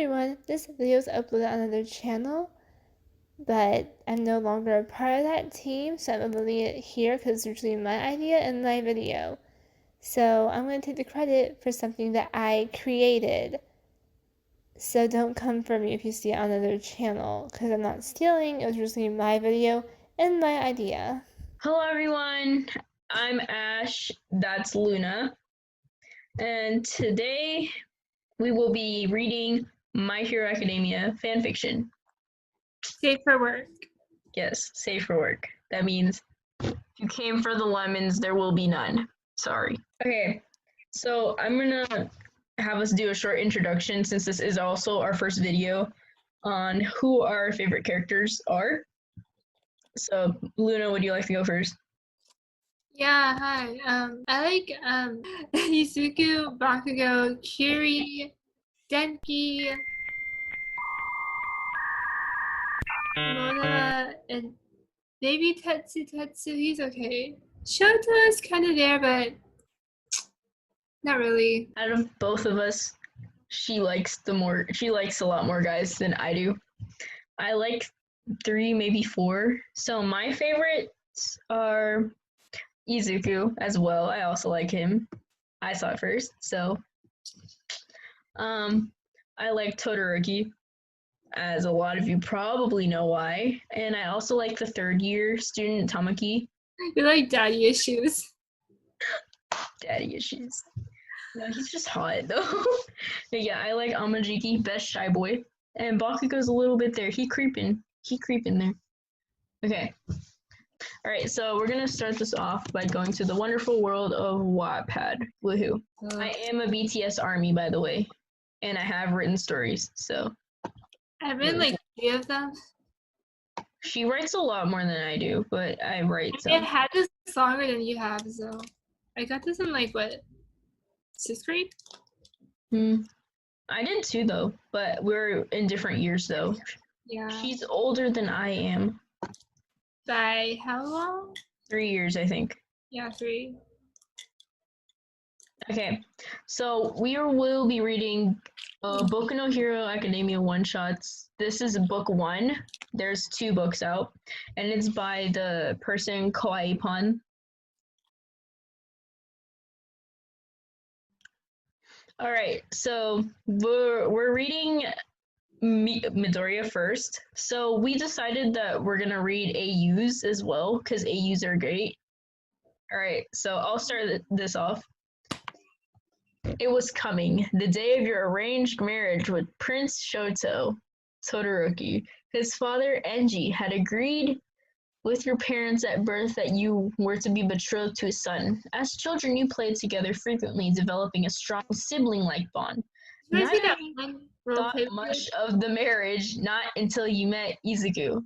everyone, this video is uploaded on another channel, but I'm no longer a part of that team, so I'm uploading it here because it's usually my idea and my video. So I'm going to take the credit for something that I created. So don't come for me if you see it on another channel, because I'm not stealing, it was usually my video and my idea. Hello everyone, I'm Ash, that's Luna, and today we will be reading My Hero Academia fanfiction. Safe for work. Yes, safe for work. That means if you came for the lemons, there will be none. Sorry. Okay, so I'm gonna have us do a short introduction since this is also our first video on who our favorite characters are. So, Luna, would you like to go first? Yeah, hi. I like Izuku, Bakugo, Kiri, Denki, Mona, and maybe Tetsu, he's okay. Shoto is kind of there, but not really. Out of both of us, she likes a lot more guys than I do. I like 3, maybe 4. So my favorites are Izuku as well. I also like him. I saw it first. So I like Todoroki, as a lot of you probably know why. And I also like the 3rd-year student Tamaki. You like daddy issues. Daddy issues. No, he's just hot though. But yeah, I like Amajiki, best shy boy. And Bakugo's a little bit there. He creeping there. Okay. Alright, so we're gonna start this off by going to the wonderful world of Wattpad. Woohoo. I am a BTS army, by the way. And I have written stories, so. I've written like 3 of them. She writes a lot more than I do, but I write some. I had this longer than you have, so. I got this in like, what, 6th grade? I did too, though, but we're in different years, though. Yeah. She's older than I am. By how long? 3 years, I think. Yeah, 3. Okay, so we will be reading Boku no Hero Academia one-shots. This is book 1. There's 2 books out, and it's by the person Kawaii-pan. All right, so we're reading Midoriya first. So we decided that we're gonna read AUs as well because AUs are great. All right, so I'll start this off. It was coming, the day of your arranged marriage with Prince Shoto, Todoroki. His father, Enji, had agreed with your parents at birth that you were to be betrothed to his son. As children, you played together frequently, developing a strong sibling-like bond. Neither of you thought much of the marriage, not until you met Izuku.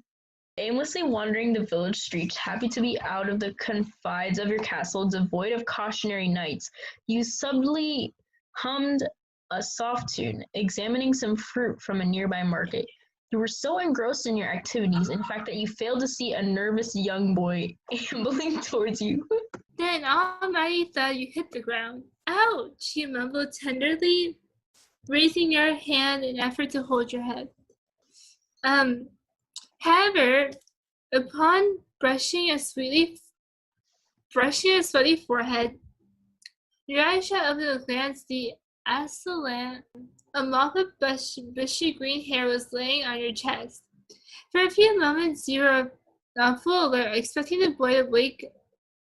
Aimlessly wandering the village streets, happy to be out of the confines of your castle, devoid of cautionary knights, you subtly hummed a soft tune, examining some fruit from a nearby market. You were so engrossed in your activities, in fact, that you failed to see a nervous young boy ambling towards you. Then Almighty thought you hit the ground. Ouch! You mumbled tenderly, raising your hand in effort to hold your head. However, upon brushing a sweaty forehead, your eyes shot up to glance the Aslan. A mop of bushy green hair was laying on your chest. For a few moments, you were on full alert, expecting the boy to wake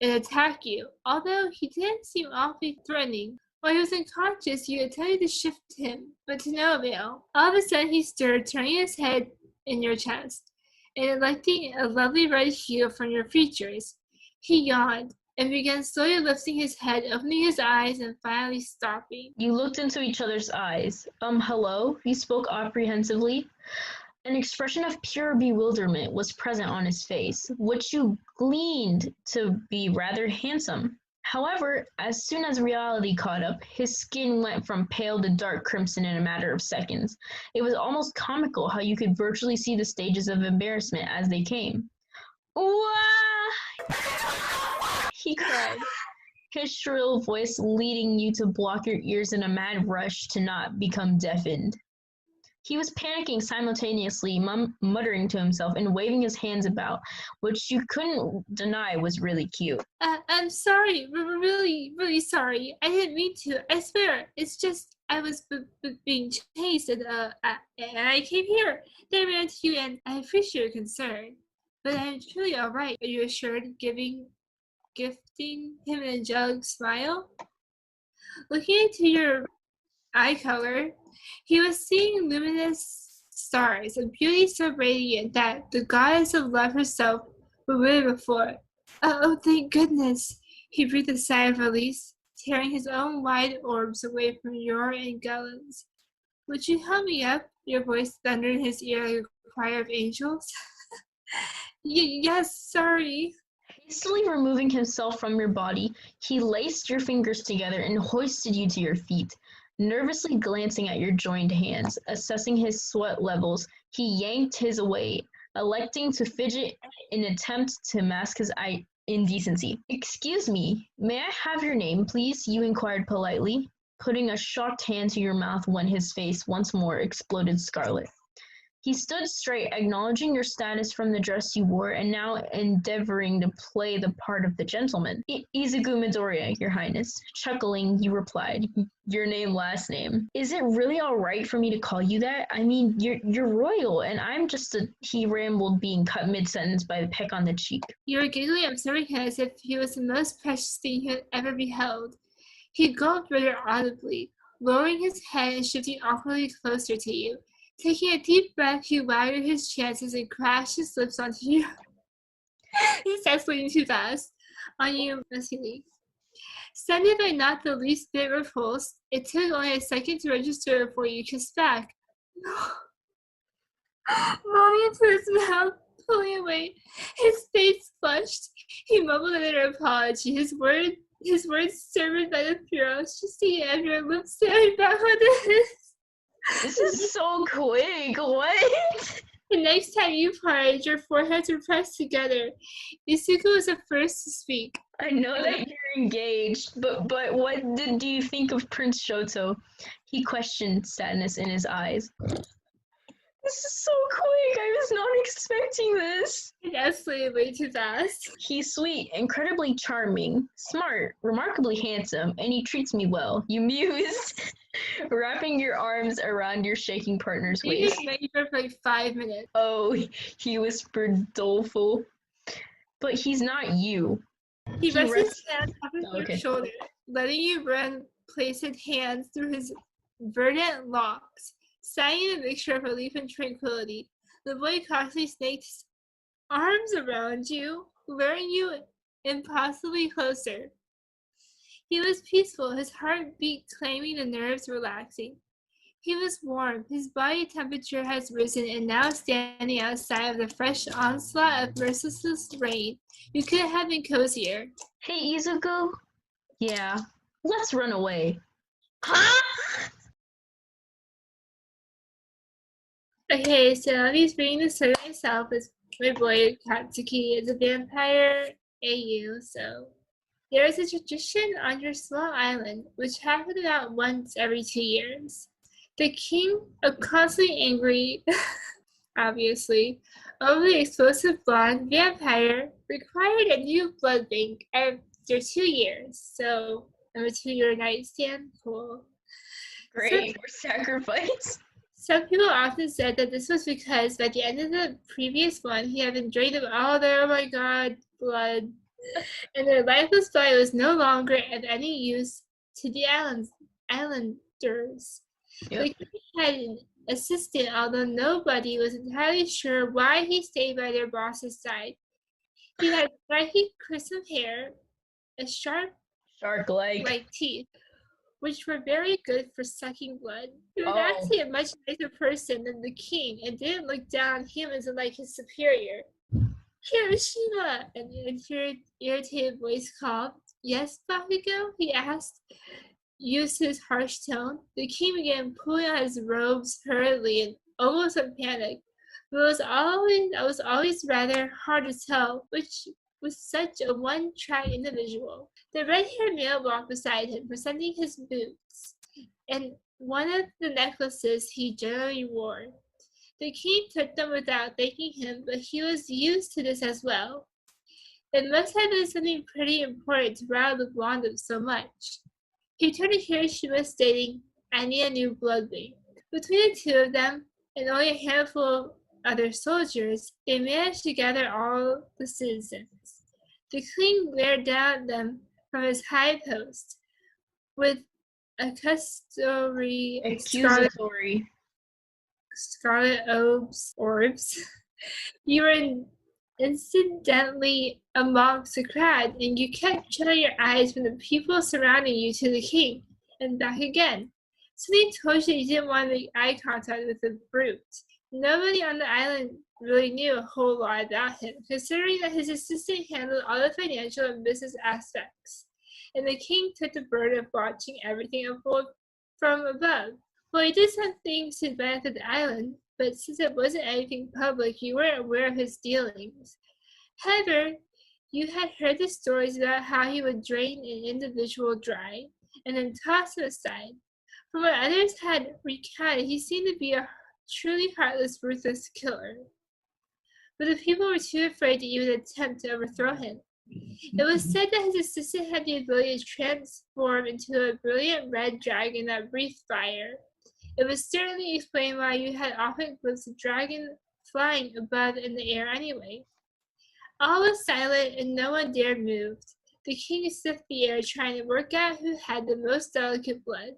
and attack you, although he didn't seem awfully threatening. While he was unconscious, you attempted to shift him, but to no avail. All of a sudden, he stirred, turning his head in your chest, and electing a lovely red hue from your features. He yawned and began slowly lifting his head, opening his eyes, and finally stopping. You looked into each other's eyes. Hello? He spoke apprehensively. An expression of pure bewilderment was present on his face, which you gleaned to be rather handsome. However, as soon as reality caught up, his skin went from pale to dark crimson in a matter of seconds. It was almost comical how you could virtually see the stages of embarrassment as they came. Wah! He cried, his shrill voice leading you to block your ears in a mad rush to not become deafened. He was panicking simultaneously, muttering to himself and waving his hands about, which you couldn't deny was really cute. I'm sorry, really, really sorry. I didn't mean to. I swear. It's just I was being chased, and I came here. Then I ran to you, and I appreciate your concern. But I'm truly all right. Are you assured? Gifting him an angelic smile. Looking into your eye color, he was seeing luminous stars, a beauty so radiant that the goddess of love herself would wither before. Oh, thank goodness! He breathed a sigh of release, tearing his own wide orbs away from your and Gellen's. Would you help me up? Your voice thundered in his ear like a choir of angels. Yes, sorry. Hastily removing himself from your body, he laced your fingers together and hoisted you to your feet. Nervously glancing at your joined hands, assessing his sweat levels, he yanked his away, electing to fidget in an attempt to mask his indecency. Excuse me, may I have your name, please? You inquired politely, putting a shocked hand to your mouth when his face once more exploded scarlet. He stood straight, acknowledging your status from the dress you wore, and now endeavoring to play the part of the gentleman. Izuku Midoriya, your highness. Chuckling, you replied, your name, last name. Is it really all right for me to call you that? I mean, you're royal, and I'm just a... He rambled, being cut mid-sentence by the peck on the cheek. You were giggling, observing him as if he was the most precious thing he had ever beheld. He gulped rather audibly, lowering his head and shifting awkwardly closer to you. Taking a deep breath, he wagged his chances and crashed his lips onto you. He's escalating too fast. On you, muscularly. Sending by not the least bit repulsed, it took only a second to register before you kissed back. Moaning into his mouth, pulling away. His face flushed. He mumbled another apology. His words served by the ferocity of your lips staring back onto his. This is so quick. What? The next time you parted, your foreheads were pressed together. Isuku was the first to speak. I know that you're engaged, but what do you think of Prince Shoto? He questioned, sadness in his eyes. This is so quick. I was not expecting this. It escalated way too fast. He's sweet, incredibly charming, smart, remarkably handsome, and he treats me well. You mused, wrapping your arms around your shaking partner's waist. You just for like 5 minutes. Oh, he whispered doleful. But he's not you. He rests his hand on your shoulder, letting you run placid hands through his verdant locks, sighing a mixture of relief and tranquility. The boy cautiously snaked his arms around you, luring you impossibly closer. He was peaceful, his heart beat claiming the nerves relaxing. He was warm, his body temperature has risen, and now standing outside of the fresh onslaught of merciless rain, you couldn't have been cozier. Hey, Izuku? Yeah, let's run away. Huh? Okay, so I'll be reading the story myself as my boy Katsuki is a vampire AU, so there is a tradition on your small island which happened about once every 2 years. The king, a constantly angry, obviously, over the explosive blonde vampire, required a new blood bank after 2 years. So, number 2, your nightstand, cool. Great, for sacrifice. Some people often said that this was because by the end of the previous one, he had been drained of all their, oh my god, blood, and their lifeless body was no longer of any use to the islanders. Yep. The king had an assistant, although nobody was entirely sure why he stayed by their boss's side. He had spiky, crisp hair, a shark-like teeth, which were very good for sucking blood. He was actually a much nicer person than the king and didn't look down on humans like his superior. Hiroshima! An irritated voice called. Yes, Bakugo? He asked. Used his harsh tone. The king began pulling on his robes hurriedly and almost in panic. But it was always rather hard to tell which was such a one-track individual. The red-haired male walked beside him, presenting his boots, and one of the necklaces he generally wore. The king took them without thanking him, but he was used to this as well. It must have been something pretty important to rile the blonde up so much. He turned to Hiroshima stating, I need a new blood bank. Between the two of them, and only a handful of other soldiers, they managed to gather all the citizens. The king glared down at them from his high post with accusatory Accusatory. scarlet orbs. You were incidentally amongst the crowd, and you kept shutting your eyes from the people surrounding you to the king, and back again. Something told you you didn't want to make eye contact with the brute. Nobody on the island really knew a whole lot about him, considering that his assistant handled all the financial and business aspects, and the king took the burden of watching everything unfold from above. Well, he did some things to benefit the island, but since it wasn't anything public, you weren't aware of his dealings. However, you had heard the stories about how he would drain an individual dry and then toss him aside. From what others had recounted, he seemed to be a truly heartless, ruthless killer. But the people were too afraid to even attempt to overthrow him. It was said that his assistant had the ability to transform into a brilliant red dragon that breathed fire. It would certainly explain why you had often glimpsed a dragon flying above in the air anyway. All was silent and no one dared move. The king sniffed the air trying to work out who had the most delicate blood.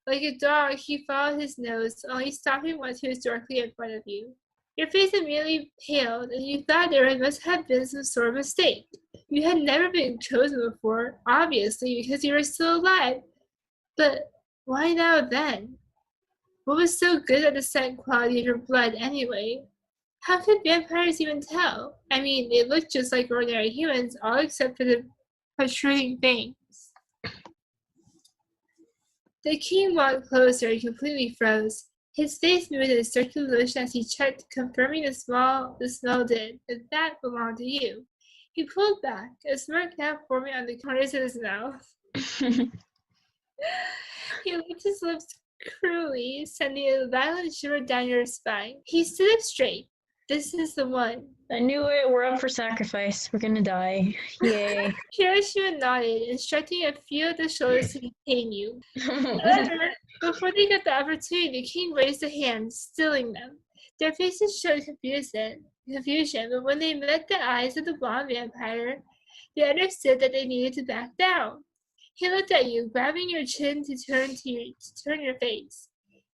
Like a dog, he followed his nose, only stopping once he was directly in front of you. Your face immediately paled, and you thought there must have been some sort of mistake. You had never been chosen before, obviously, because you were still alive. But why now then? What was so good at the scent quality of your blood, anyway? How could vampires even tell? I mean, they look just like ordinary humans, all except for the protruding fangs. The king walked closer and completely froze. His face moved in a circular motion as he checked, confirming the smell did, in fact, belonged to you. He pulled back, a smirk now forming on the corners of his mouth. He licked his lips cruelly, sending a violent shiver down your spine. He stood up straight. This is the one. I knew it. We're up for sacrifice. We're gonna die. Yay. Hiroshima nodded, instructing a few of the shoulders to detain you. However, before they got the opportunity, the king raised a hand, stilling them. Their faces showed confusion, but when they met the eyes of the blonde vampire, they understood that they needed to back down. He looked at you, grabbing your chin to turn your face.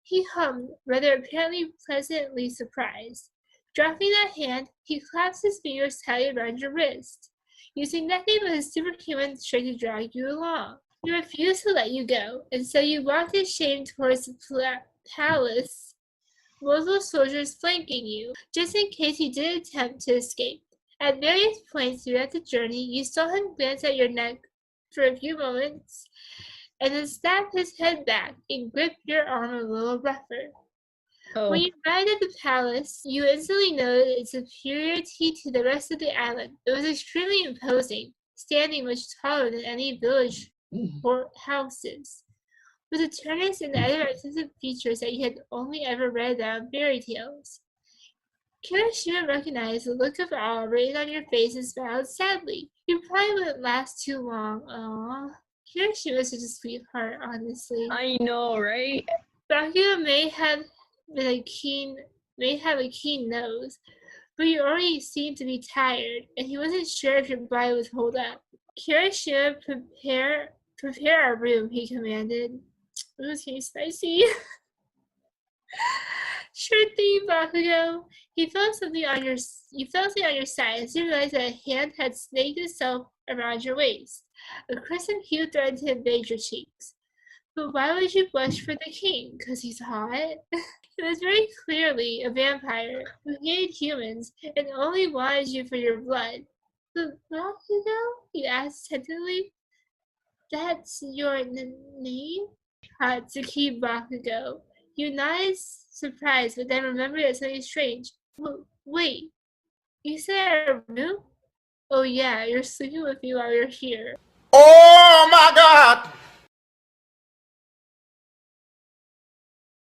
He hummed, rather apparently pleasantly surprised. Dropping that hand, he clasped his fingers tightly around your wrist, using nothing but his superhuman strength to drag you along. He refused to let you go, and so you walked in shame towards the palace, multiple soldiers flanking you, just in case you did attempt to escape. At various points throughout the journey, you saw him glance at your neck for a few moments, and then snap his head back and grip your arm a little rougher. When you arrived at the palace, you instantly noted its superiority to the rest of the island. It was extremely imposing, standing much taller than any village or houses, with the turnus and other extensive features that you had only ever read about in fairy tales. Kirishima recognized the look of awe written on your face and smiled sadly. You probably wouldn't last too long. Aww. Kirishima's such a sweetheart, honestly. I know, right? Bakugo may have a keen nose, but you already seemed to be tired, and he wasn't sure if your body would hold up. Kirishima, prepare our room, he commanded. It was getting spicy. Sure thing, Bakugo. You felt something on your side as you realized that a hand had snaked itself around your waist. A crimson hue threatened to invade your cheeks. But why would you blush for the king? 'Cause he's hot? He was very clearly a vampire who hated humans and only wanted you for your blood. But Bakugo? You asked tentatively. That's your name? Hatsuki Bakugo. You nodded surprised, but then remembered that something strange. Wait, you said our room? Oh yeah, you're sleeping with me while you're here. Oh my God!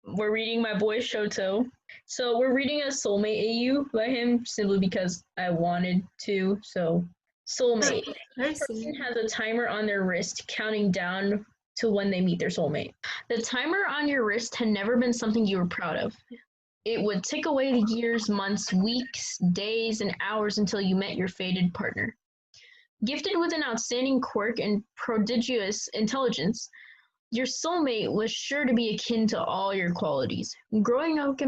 we're reading my boy Shoto. So we're reading a soulmate AU by him simply because I wanted to. So soulmate. Each person has a timer on their wrist counting down to when they meet their soulmate. The timer on your wrist had never been something you were proud of. It would tick away the years, months, weeks, days, and hours until you met your fated partner. Gifted with an outstanding quirk and prodigious intelligence, your soulmate was sure to be akin to all your qualities. Growing up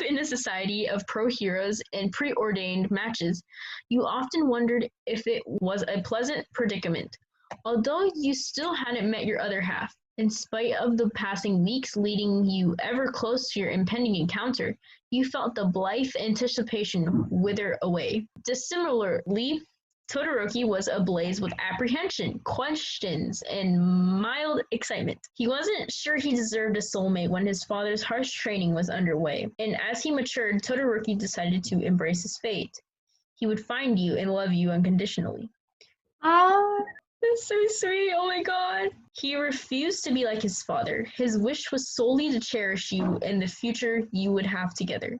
in a society of pro heroes and preordained matches, you often wondered if it was a pleasant predicament. Although you still hadn't met your other half, in spite of the passing weeks leading you ever close to your impending encounter, you felt the blithe anticipation wither away. Dissimilarly, Todoroki was ablaze with apprehension, questions, and mild excitement. He wasn't sure he deserved a soulmate when his father's harsh training was underway, and as he matured, Todoroki decided to embrace his fate. He would find you and love you unconditionally. Oh, that's so sweet. Oh my god. He refused to be like his father. His wish was solely to cherish you and the future you would have together.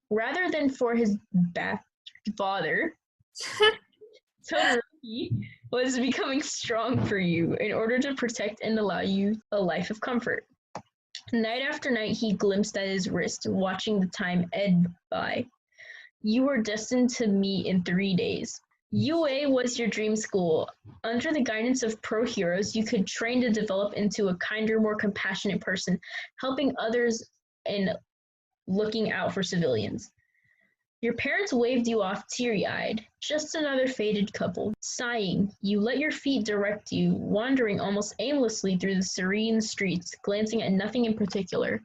Rather than for his father, Todoroki was becoming strong for you in order to protect and allow you a life of comfort. Night after night, he glimpsed at his wrist, watching the time ebb by. You were destined to meet in 3 days. UA was your dream school. Under the guidance of pro heroes, you could train to develop into a kinder, more compassionate person, helping others and looking out for civilians. Your parents waved you off teary-eyed, just another fated couple. Sighing, you let your feet direct you, wandering almost aimlessly through the serene streets, glancing at nothing in particular.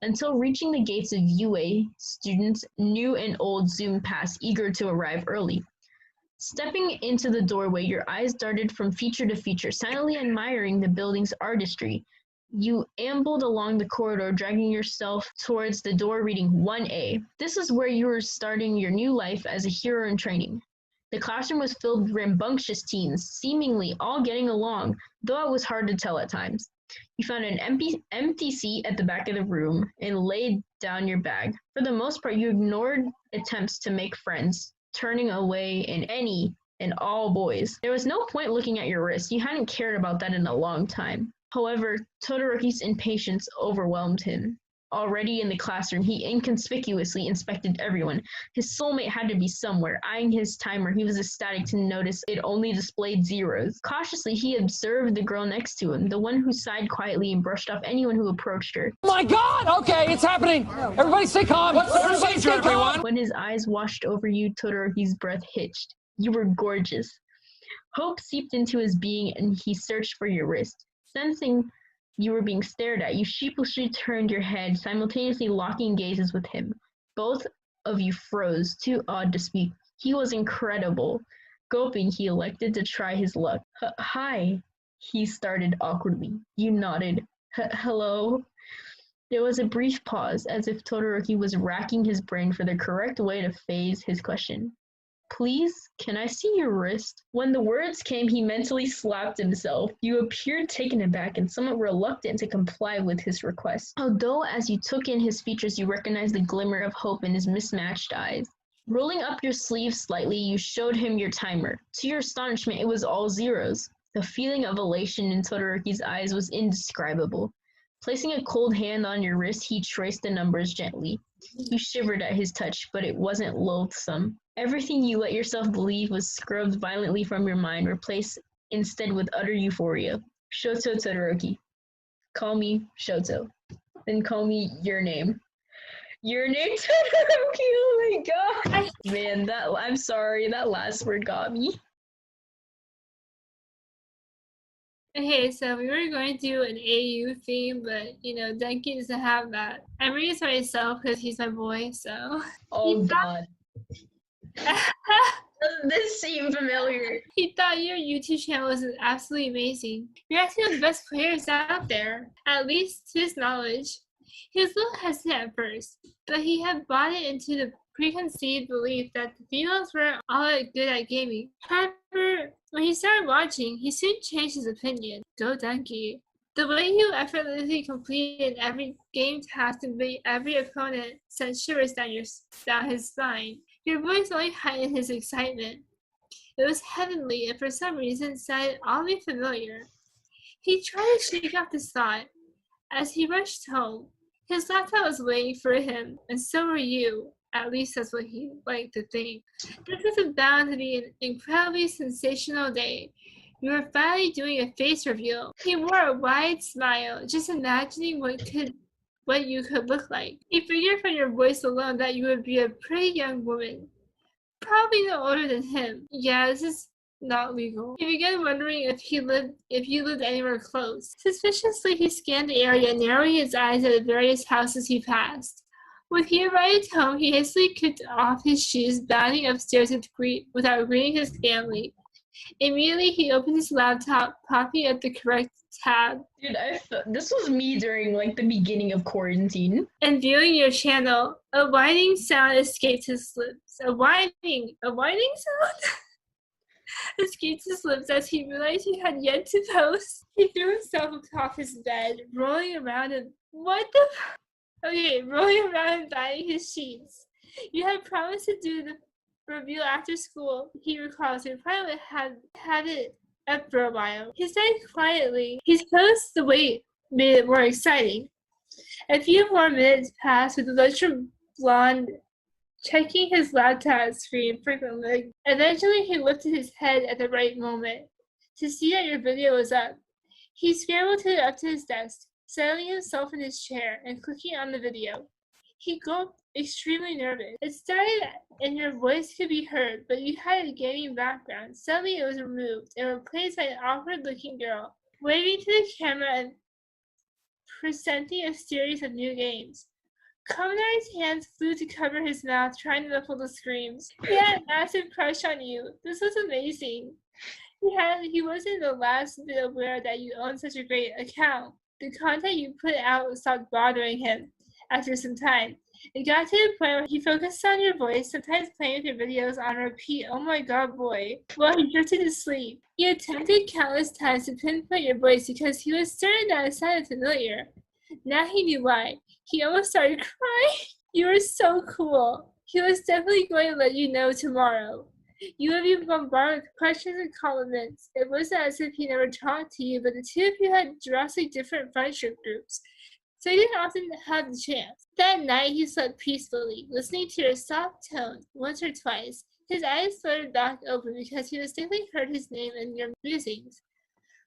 Until reaching the gates of UA, students, new and old, zoomed past, eager to arrive early. Stepping into the doorway, your eyes darted from feature to feature, silently admiring the building's artistry. You ambled along the corridor, dragging yourself towards the door reading 1A. This is where you were starting your new life as a hero in training. The classroom was filled with rambunctious teens, seemingly all getting along, though it was hard to tell at times. You found an empty seat at the back of the room and laid down your bag. For the most part, you ignored attempts to make friends, turning away in any and all boys. There was no point looking at your wrist. You hadn't cared about that in a long time. However, Todoroki's impatience overwhelmed him. Already in the classroom, he inconspicuously inspected everyone. His soulmate had to be somewhere. Eyeing his timer, he was ecstatic to notice it only displayed zeros. Cautiously, he observed the girl next to him, the one who sighed quietly and brushed off anyone who approached her. Oh my god! Okay, it's happening! Everybody stay calm! What's the procedure, everyone? When his eyes washed over you, Todoroki's breath hitched. You were gorgeous. Hope seeped into his being and he searched for your wrist. Sensing you were being stared at, you sheepishly turned your head, simultaneously locking gazes with him. Both of you froze, too awed to speak. He was incredible. Gulping, he elected to try his luck. Hi, he started awkwardly. You nodded. Hello? There was a brief pause, as if Todoroki was racking his brain for the correct way to phrase his question. Please, can I see your wrist? When the words came, he mentally slapped himself. You appeared taken aback and somewhat reluctant to comply with his request. Although as you took in his features, you recognized the glimmer of hope in his mismatched eyes. Rolling up your sleeve slightly, you showed him your timer. To your astonishment, it was all zeros. The feeling of elation in Todoroki's eyes was indescribable. Placing a cold hand on your wrist, he traced the numbers gently. You shivered at his touch, but it wasn't loathsome. Everything you let yourself believe was scrubbed violently from your mind, replaced instead with utter euphoria. Shoto Todoroki. Call me Shoto. Then call me your name. Your name, Todoroki! Oh my god! Man, I'm sorry, that last word got me. Okay, so we were going to do an AU theme, but Denki doesn't have that. I'm reading this myself because he's my boy, so. Oh god. Doesn't this seem familiar? He thought your YouTube channel was absolutely amazing. You're actually one of the best players out there, at least to his knowledge. He was a little hesitant at first, but he had bought it into the preconceived belief that the females were all good at gaming. However, when he started watching, he soon changed his opinion. Go Denki. The way you effortlessly completed every game task and made every opponent sent shivers down his spine. Your voice only heightened his excitement. It was heavenly and for some reason sounded oddly familiar. He tried to shake off this thought. As he rushed home, his laptop was waiting for him, and so were you. At least that's what he liked to think. This was bound to be an incredibly sensational day. You were finally doing a face reveal. He wore a wide smile, just imagining what you could look like. He figured from your voice alone that you would be a pretty young woman. Probably no older than him. Yeah, this is not legal. He began wondering if you lived anywhere close. Suspiciously, he scanned the area, narrowing his eyes at the various houses he passed. When he arrived home, he hastily kicked off his shoes, bounding upstairs without greeting his family. Immediately, he opened his laptop, popping at the correct tab. Dude, this was me during like the beginning of quarantine. And viewing your channel, a whining sound escaped his lips. A whining sound escaped his lips as he realized he had yet to post. He threw himself atop his bed, rolling around and rolling around and biting his sheets. You had promised to do the review after school, he recalls. You probably would have had it up for a while. He said quietly. His post, the wait made it more exciting. A few more minutes passed with the luxury blonde checking his laptop screen frequently. Eventually, he lifted his head at the right moment to see that your video was up. He scrambled up to his desk, settling himself in his chair and clicking on the video. He gulped, extremely nervous. It started and your voice could be heard, but you had a gaming background. Suddenly, it was removed and replaced by an awkward-looking girl, waving to the camera and presenting a series of new games. Kaminari's hands flew to cover his mouth, trying to muffle the screams. He had a massive crush on you. This was amazing. He wasn't the last bit aware that you owned such a great account. The content you put out stopped bothering him after some time. It got to the point where he focused on your voice, sometimes playing with your videos on repeat, oh my god boy, while he drifted to sleep. He attempted countless times to pinpoint your voice because he was certain that it sounded familiar. Now he knew why. He almost started crying. You were so cool. He was definitely going to let you know tomorrow. You would be bombarded with questions and compliments. It wasn't as if he never talked to you, but the two of you had drastically different friendship groups, so you didn't often have the chance. That night he slept peacefully, listening to your soft tone once or twice. His eyes fluttered back open because he distinctly heard his name in your musings.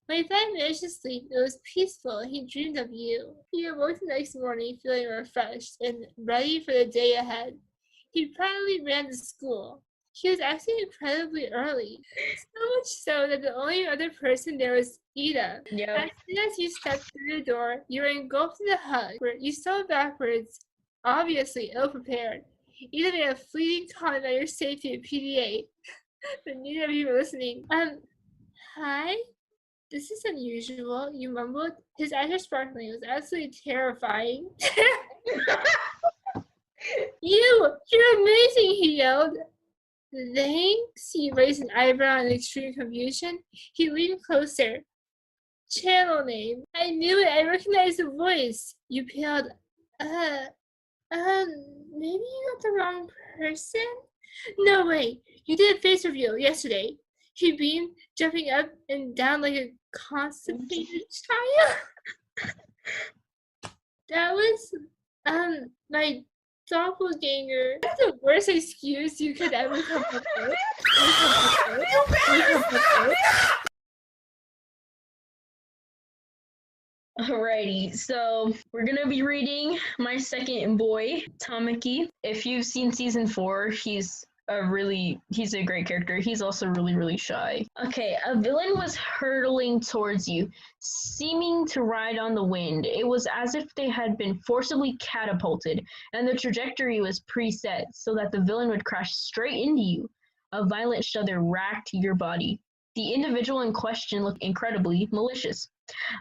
When he finally managed to sleep, it was peaceful and he dreamed of you. He awoke the next morning feeling refreshed and ready for the day ahead. He proudly ran to school. He was actually incredibly early, so much so that the only other person there was Ida. Yep. As soon as you stepped through the door, you were engulfed in a hug, where you fell backwards, obviously ill-prepared. Ida made a fleeting comment about your safety at PDA, but neither of you were listening. Hi? This is unusual, you mumbled. His eyes were sparkling. It was absolutely terrifying. You're amazing, he yelled. Thanks, he raised an eyebrow in extreme confusion. He leaned closer. Channel name. I knew it. I recognized the voice. You paled. Maybe you got the wrong person? No way. You did a face reveal yesterday. He beamed, jumping up and down like a constipated child. That was, my doppelganger. That's the worst excuse you could ever come up with. Alrighty, so we're gonna be reading my second boy, Tamaki. If you've seen season 4, he's a great character. He's also really shy. Okay, a villain was hurtling towards you, seeming to ride on the wind. It was as if they had been forcibly catapulted, and the trajectory was preset so that the villain would crash straight into you. A violent shudder racked your body. The individual in question looked incredibly malicious,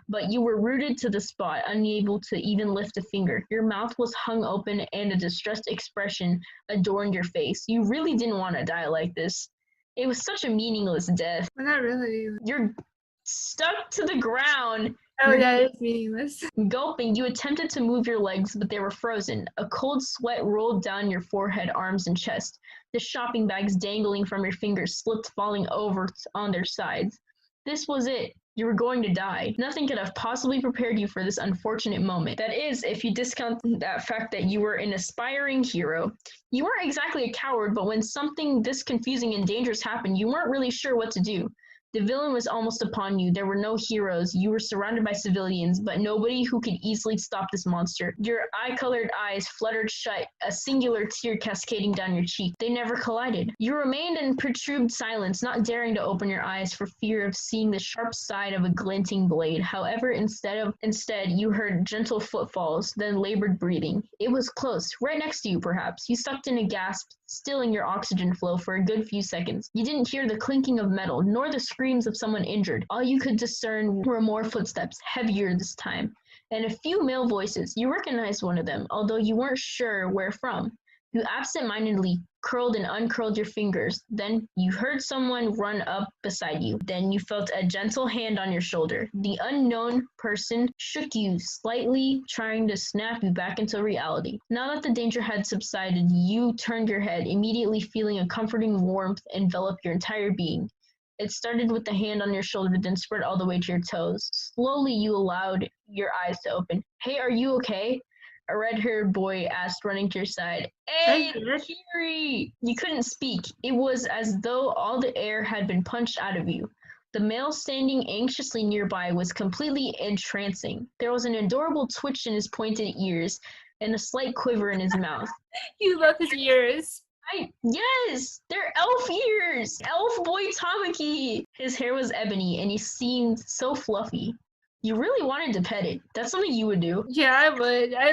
but you were rooted to the spot, unable to even lift a finger. Your mouth was hung open and a distressed expression adorned your face. You really didn't want to die like this. It was such a meaningless death. Well, not really. You're stuck to the ground Oh, that is meaningless. Gulping, you attempted to move your legs, but they were frozen. A cold sweat rolled down your forehead, arms, and chest. The shopping bags dangling from your fingers slipped, falling over on their sides. This was it. You were going to die. Nothing could have possibly prepared you for this unfortunate moment. That is, if you discount that fact that you were an aspiring hero. You weren't exactly a coward, but when something this confusing and dangerous happened, you weren't really sure what to do. The villain was almost upon you. There were no heroes. You were surrounded by civilians, but nobody who could easily stop this monster. Your eye-colored eyes fluttered shut, a singular tear cascading down your cheek. They never collided. You remained in perturbed silence, not daring to open your eyes for fear of seeing the sharp side of a glinting blade. However, instead, you heard gentle footfalls, then labored breathing. It was close, right next to you, perhaps. You sucked in a gasp, stilling your oxygen flow for a good few seconds. You didn't hear the clinking of metal, nor the screams of someone injured. All you could discern were more footsteps, heavier this time, and a few male voices. You recognized one of them, although you weren't sure where from. You absent-mindedly curled and uncurled your fingers. Then you heard someone run up beside you. Then you felt a gentle hand on your shoulder. The unknown person shook you slightly, trying to snap you back into reality. Now that the danger had subsided, you turned your head, immediately feeling a comforting warmth envelop your entire being. It started with the hand on your shoulder, then spread all the way to your toes. Slowly, you allowed your eyes to open. Hey, are you okay? A red-haired boy asked, running to your side. Hey, Kiri! You couldn't speak. It was as though all the air had been punched out of you. The male standing anxiously nearby was completely entrancing. There was an adorable twitch in his pointed ears and a slight quiver in his mouth. You love his ears. Yes! They're elf ears! Elf boy Tamaki! His hair was ebony and he seemed so fluffy. You really wanted to pet it. That's something you would do. Yeah, I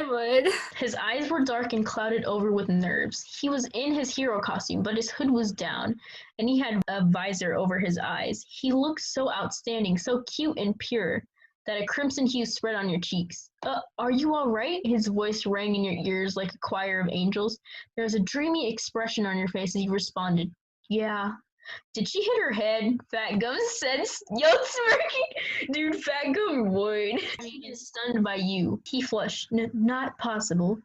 would. His eyes were dark and clouded over with nerves. He was in his hero costume, but his hood was down, and he had a visor over his eyes. He looked so outstanding, so cute and pure, that a crimson hue spread on your cheeks. Are you all right? His voice rang in your ears like a choir of angels. There was a dreamy expression on your face as you responded, yeah. Did she hit her head? Fat Gum said, yo, smirking. Dude, Fat Gum would. He is stunned by you. He flushed. Not possible.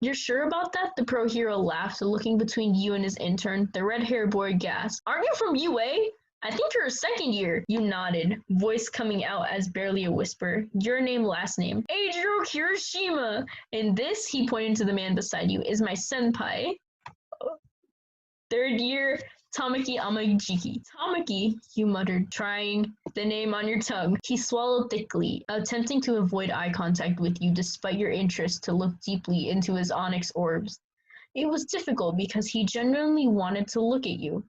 You're sure about that? The pro hero laughed, looking between you and his intern. The red-haired boy gasped. Aren't you from UA? I think you're a second year. You nodded, voice coming out as barely a whisper. Your name, last name. Eijiro Kirishima. And this, he pointed to the man beside you, is my senpai. Third year, Tamaki Amajiki. Tamaki, you muttered, trying the name on your tongue. He swallowed thickly, attempting to avoid eye contact with you despite your interest to look deeply into his onyx orbs. It was difficult because he genuinely wanted to look at you.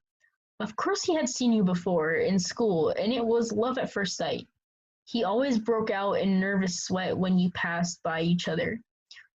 Of course he had seen you before, in school, and it was love at first sight. He always broke out in nervous sweat when you passed by each other.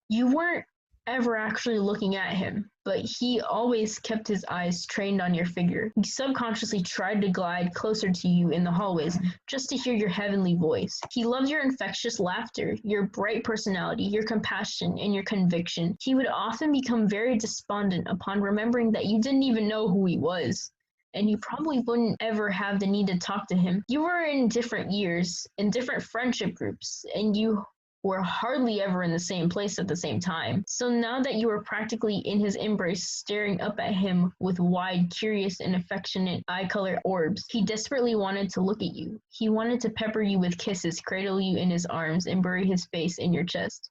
You weren't ever actually looking at him, but he always kept his eyes trained on your figure. He subconsciously tried to glide closer to you in the hallways just to hear your heavenly voice. He loved your infectious laughter, your bright personality, your compassion, and your conviction. He would often become very despondent upon remembering that you didn't even know who he was, and you probably wouldn't ever have the need to talk to him. You were in different years, in different friendship groups, and you were hardly ever in the same place at the same time. So now that you were practically in his embrace, staring up at him with wide, curious, and affectionate eye-color orbs, he desperately wanted to look at you. He wanted to pepper you with kisses, cradle you in his arms, and bury his face in your chest.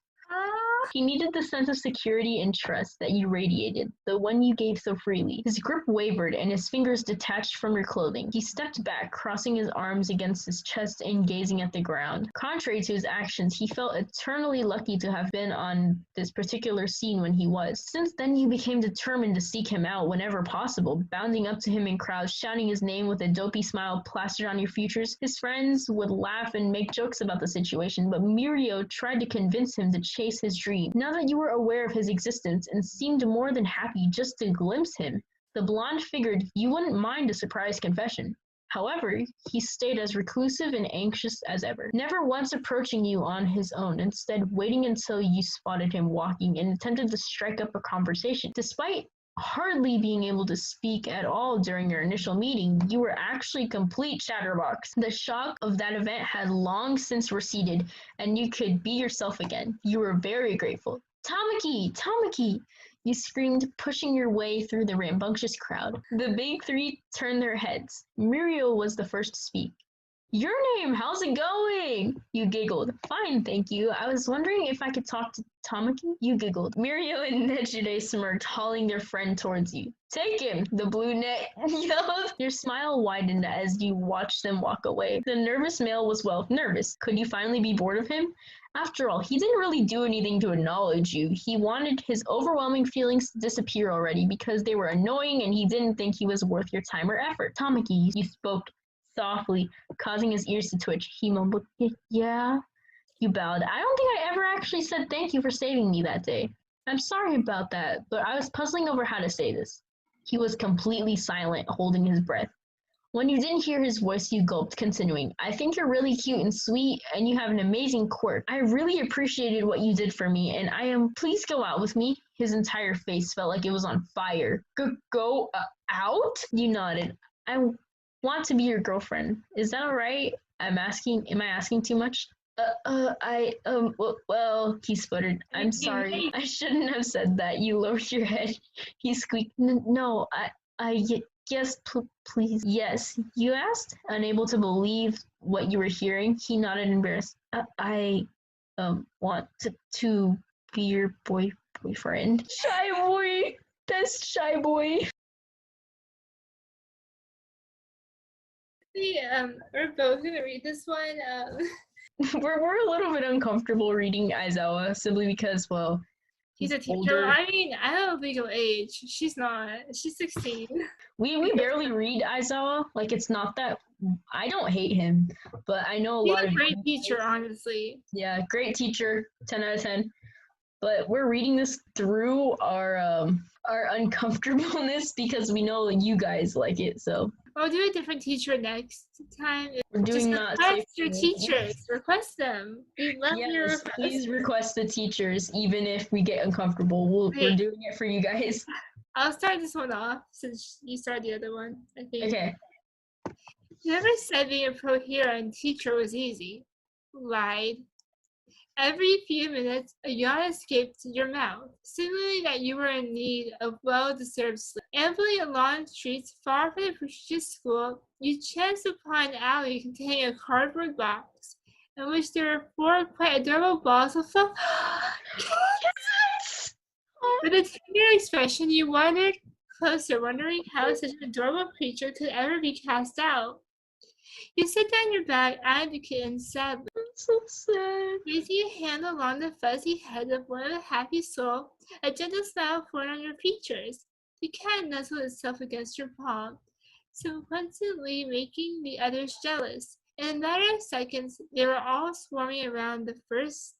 He needed the sense of security and trust that you radiated, the one you gave so freely. His grip wavered and his fingers detached from your clothing. He stepped back, crossing his arms against his chest and gazing at the ground. Contrary to his actions, he felt eternally lucky to have been on this particular scene when he was. Since then, you became determined to seek him out whenever possible, bounding up to him in crowds, shouting his name with a dopey smile plastered on your features. His friends would laugh and make jokes about the situation, but Mirio tried to convince him to chase his dream. Now that you were aware of his existence and seemed more than happy just to glimpse him, the blonde figured you wouldn't mind a surprise confession. However, he stayed as reclusive and anxious as ever, never once approaching you on his own, instead waiting until you spotted him walking and attempted to strike up a conversation. Despite hardly being able to speak at all during your initial meeting, you were actually a complete chatterbox. The shock of that event had long since receded, and you could be yourself again. You were very grateful. Tamaki! Tamaki! You screamed, pushing your way through the rambunctious crowd. The big three turned their heads. Muriel was the first to speak. Your name, how's it going? You giggled. Fine, thank you. I was wondering if I could talk to Tamaki? You giggled. Muriel and Nejide smirked, hauling their friend towards you. Take him, the blue net yelled. Your smile widened as you watched them walk away. The nervous male was, well, nervous. Could you finally be bored of him? After all, he didn't really do anything to acknowledge you. He wanted his overwhelming feelings to disappear already because they were annoying and he didn't think he was worth your time or effort. Tamaki, you spoke softly, causing his ears to twitch. He mumbled, yeah? You bowed. I don't think I ever actually said thank you for saving me that day. I'm sorry about that, but I was puzzling over how to say this. He was completely silent, holding his breath. When you didn't hear his voice, you gulped, continuing, I think you're really cute and sweet, and you have an amazing quirk. I really appreciated what you did for me, and please go out with me. His entire face felt like it was on fire. Go out? You nodded. I want to be your girlfriend. Is that all right? Am I asking too much? Well, he sputtered. I'm sorry. I shouldn't have said that. You lowered your head. He squeaked. No, yes, please. Yes, you asked? Unable to believe what you were hearing, he nodded embarrassed. I want to be your boyfriend. Shy boy. Best shy boy. We're both gonna read this one. We're a little bit uncomfortable reading Aizawa simply because, well, he's a teacher. Older. I mean, I have legal age. She's not. She's 16. We barely read Aizawa. Like, it's not that I don't hate him, but I know a He's lot of great teacher, honestly. Yeah, great teacher, 10 out of 10. But we're reading this through our uncomfortableness because we know you guys like it. So I'll do a different teacher next time. we're doing Just not request safe your teachers. Request them. We love your Yes, requests. please request the teachers, even if we get uncomfortable. We're doing it for you guys. I'll start this one off since you started the other one, I think. Okay. You never said being a pro hero and teacher was easy. Lied. Every few minutes, a yawn escaped your mouth, signaling that you were in need of well-deserved sleep. Ambling along streets far from the prestigious school, you chanced upon an alley containing a cardboard box, in which there were 4 quite adorable balls of fluff. Yes! With a tender expression, you wandered closer, wondering how such an adorable creature could ever be cast out. You set down your bag, eyed the kitten sadly. I'm so sad. Raising a hand along the fuzzy head of one of the happy soul, a gentle smile formed on your features. The cat nestled itself against your palm, subsequently making the others jealous. In a matter of seconds, they were all swarming around the first,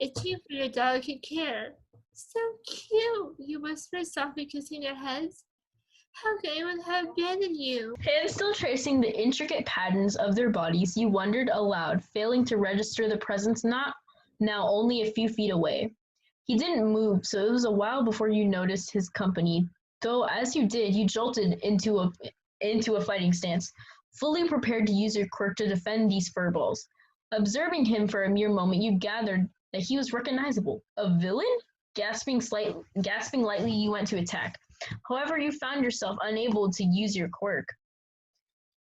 itching for your delicate care. So cute, you whispered, softly kissing their heads. How could anyone have abandoned you? Hands still tracing the intricate patterns of their bodies, you wondered aloud, failing to register the presence now only a few feet away. He didn't move, so it was a while before you noticed his company, though as you did, you jolted into a fighting stance, fully prepared to use your quirk to defend these furballs. Observing him for a mere moment, you gathered that he was recognizable. A villain? Gasping lightly, you went to attack. However, you found yourself unable to use your quirk.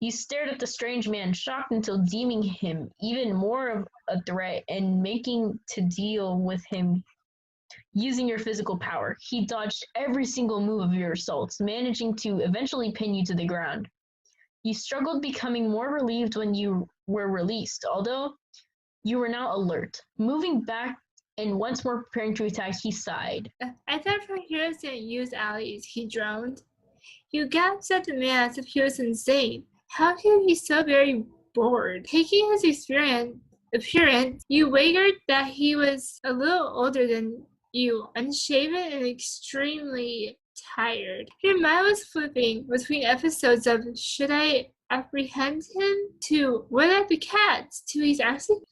You stared at the strange man, shocked until deeming him even more of a threat and making to deal with him using your physical power. He dodged every single move of your assaults, managing to eventually pin you to the ground. You struggled, becoming more relieved when you were released, although you were now alert. Moving back and once more preparing to attack, he sighed. I thought pro heroes didn't use alleys, he droned. You gasped at the man as if he was insane. How could he be so very bored? Taking his appearance, you wagered that he was a little older than you, unshaven and extremely tired. Your mind was flipping between episodes of should I apprehend him to what are the cats to he's actually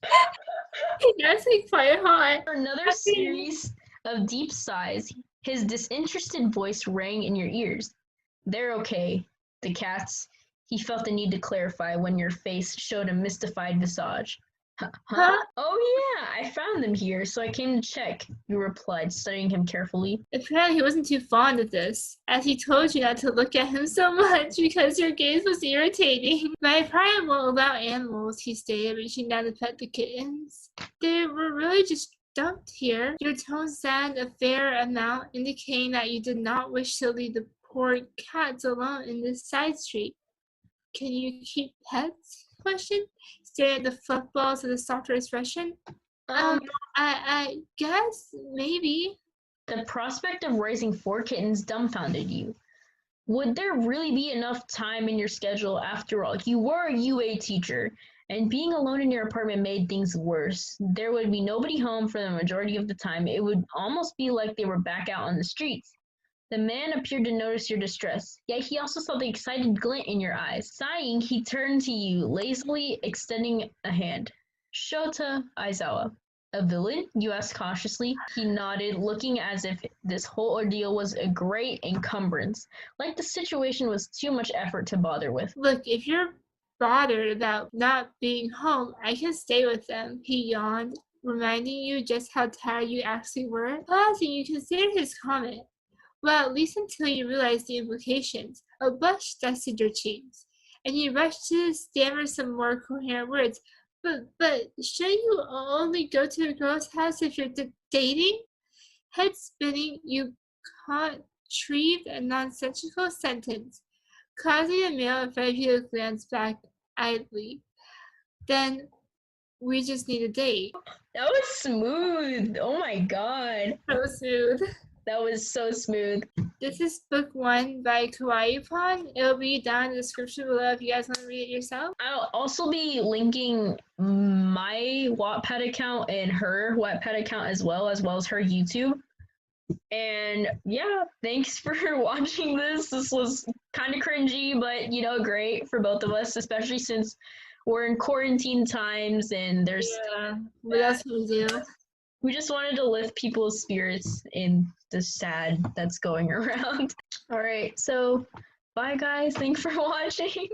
quite hot. For another series of deep sighs, His disinterested voice rang in your ears. They're okay. The cats. He felt the need to clarify when your face showed a mystified visage. Huh? Huh? Oh yeah, I found them here, so I came to check, you replied, studying him carefully. Apparently he wasn't too fond of this, as he told you not to look at him so much because your gaze was irritating. My pride won't allow animals, he stated, reaching down to pet the kittens. They were really just dumped here. Your tone sounded a fair amount, indicating that you did not wish to leave the poor cats alone in this side street. Can you keep pets? Question, staring at the fluff balls of the software expression. I guess maybe. The prospect of raising 4 kittens dumbfounded you. Would there really be enough time in your schedule after all? You were a UA teacher, and being alone in your apartment made things worse. There would be nobody home for the majority of the time. It would almost be like they were back out on the streets. The man appeared to notice your distress, yet he also saw the excited glint in your eyes. Sighing, he turned to you, lazily extending a hand. Shota Aizawa. A villain? You asked cautiously. He nodded, looking as if this whole ordeal was a great encumbrance, like the situation was too much effort to bother with. Look, if you're bothered about not being home, I can stay with them, he yawned, reminding you just how tired you actually were. Pausing, you considered his comment. Well, at least until you realized the implications. A blush dusted your cheeks, and you rushed to stammer some more coherent words. But shouldn't you only go to a girl's house if you're dating? Head spinning, you contrived a nonsensical sentence, causing the male in front of you to glance back idly. Then we just need a date. That was smooth. Oh my god. So smooth. That was so smooth. This is book 1 by Kawaii Pond. It'll be down in the description below if you guys want to read it yourself. I'll also be linking my Wattpad account and her Wattpad account as well as her YouTube. And yeah, thanks for watching this. This was kind of cringy, but great for both of us, especially since we're in quarantine times and there's what else can we do? We just wanted to lift people's spirits in the sad that's going around. All right, so bye guys. Thanks for watching.